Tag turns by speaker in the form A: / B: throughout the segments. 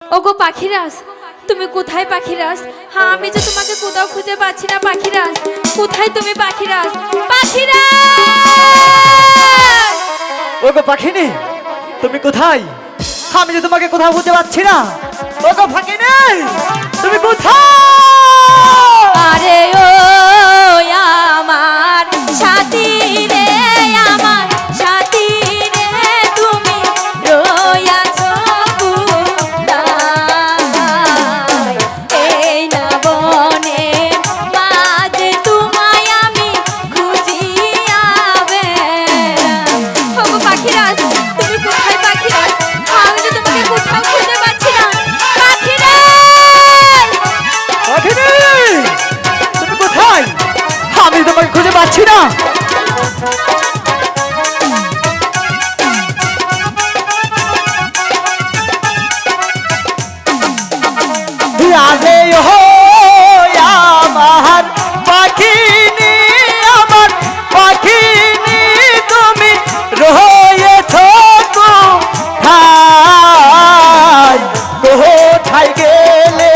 A: ওগো পাখিরাজ, তুমি কোথায় পাখিরাজ? হ্যাঁ, আমি যে তোমাকে কোথাও খুঁজে পাচ্ছি না পাখিরাজ। কোথায় তুমি পাখিরাজ? পাখিরাজ!
B: ওগো পাখিনি, তুমি কোথায়? আমি যে তোমাকে কোথাও খুঁজে পাচ্ছি না। ওগো পাখিনি, তুমি কোথায়?
A: আরে ও আমার সাথী রে, আমার সাথী রে, তুমি রয়াছো কোথায়? এই না বনের মাঝে তোমায় আমি খুঁজিয়া বেড়াই। ওগো পাখিরাজ, তুমি কোথায় পাখিরাজ? আমি যে তোমাকে কোথাও খুঁজে পাচ্ছি না পাখিরাজ!
B: পাখিনি, তুমি কোথায়? আমি তোমাকে খুঁজে পাচ্ছি না। আরে ও আমার পাখিনি, আমার পাখিনি, তুমি রয়েছো কোথায়? কোথায় গেলে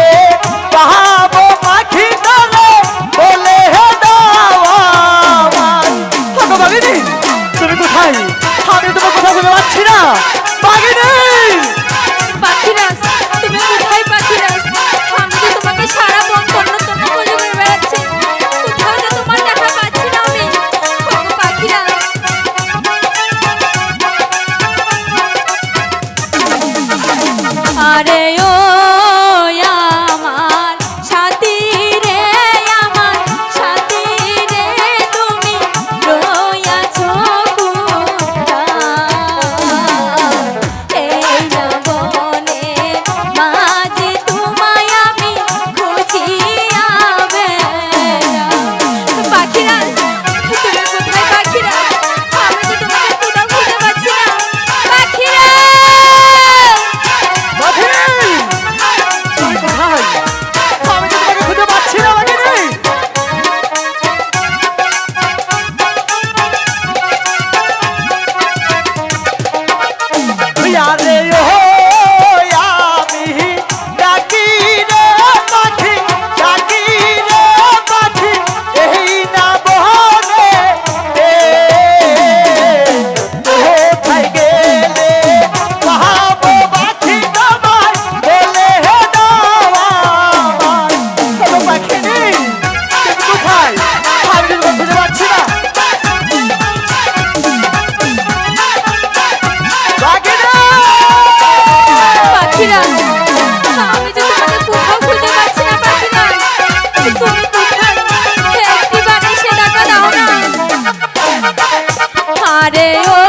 B: পাবো পাখি তোরে, বলে দাও আমায়। ওগো পাখিনি, তুমি কোথায়? আমি তোমার কোথাও খুঁজে পাচ্ছি না পাখিনি।
A: পাখিরাজ, তুমি কোথায় পাখিরাজ? আমি তো তোমাকে সারা বন তন্ন তন্ন করে ঘুরে বেড়াচ্ছি, কোথাও যে তোমার দেখা পাচ্ছি না আমি। ওগো পাখিরাজ! আরে ও আমার সাথী রে, আমার সাথী রে, তুমি রয়াছো কোথায়? এই না বনের মাঝে তোমায় আমি খুঁজিয়া বেড়াই। পাখিরাজ, তুমি কোথায় পাখিরাজ? আমি তো তোমাকে কোথাও খুঁজে পাচ্ছি না পাখিরাজ!
B: পাখিনি, তুমি কোথায়? আমি তো তোমাকে খুঁজে পাচ্ছি না পাখিনি। আরে ও আমি ডাকি রে পাখি, ডাকি রে পাখি, এই না বনে কোথায় গেলে পাবো পাখি তোমায়, বলে দাও আমায়। ওগো পাখিনি, তুমি কোথায়? আমি তো তোমাকে খুঁজে পাচ্ছি না পাখিনি।
A: পাখিরাজ, আমি যে তোমাকে কোথাও খুঁজে পাচ্ছি না পাখিরাজ। তুমি কোথায়? একটিবার এসে দেখা দাও না। আরে ও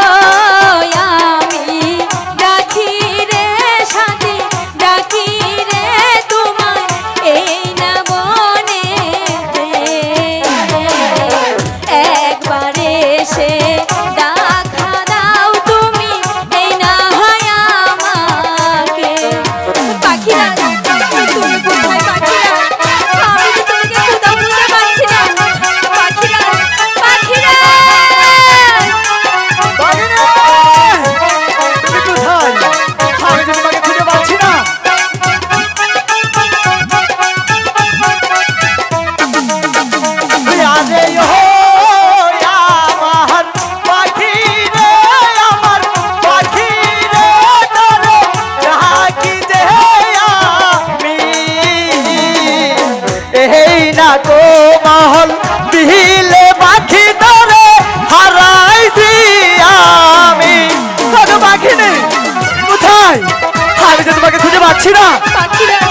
A: আমি ডাকি রে সাথী, ডাকি রে তোমায়, এই না বনেতে। একবার এসে দেখা দাও তুমি, এই না হয় আমাকে। পাখিরাজ, তুমি কোথায় পাখিরাজ? আমি যে তোমাকে কোথাও খুঁজে পাচ্ছি না পাখিরাজ, পাখিরাজ!
B: পাখিনি, তুমি কোথায়? আমি তো তোমাকে খুঁজে পাচ্ছি না। আরে ও আমার পাখি রে, আমার পাখি রে, তোরে ডাকি যে আমি, এই না গো মহল বিলে পাখি তোরে হারাইছি আমি। ওগো পাখিনি, কোথায়? আমি তো তোমাকে খুঁজে পাচ্ছি না
A: পাখিরাজ,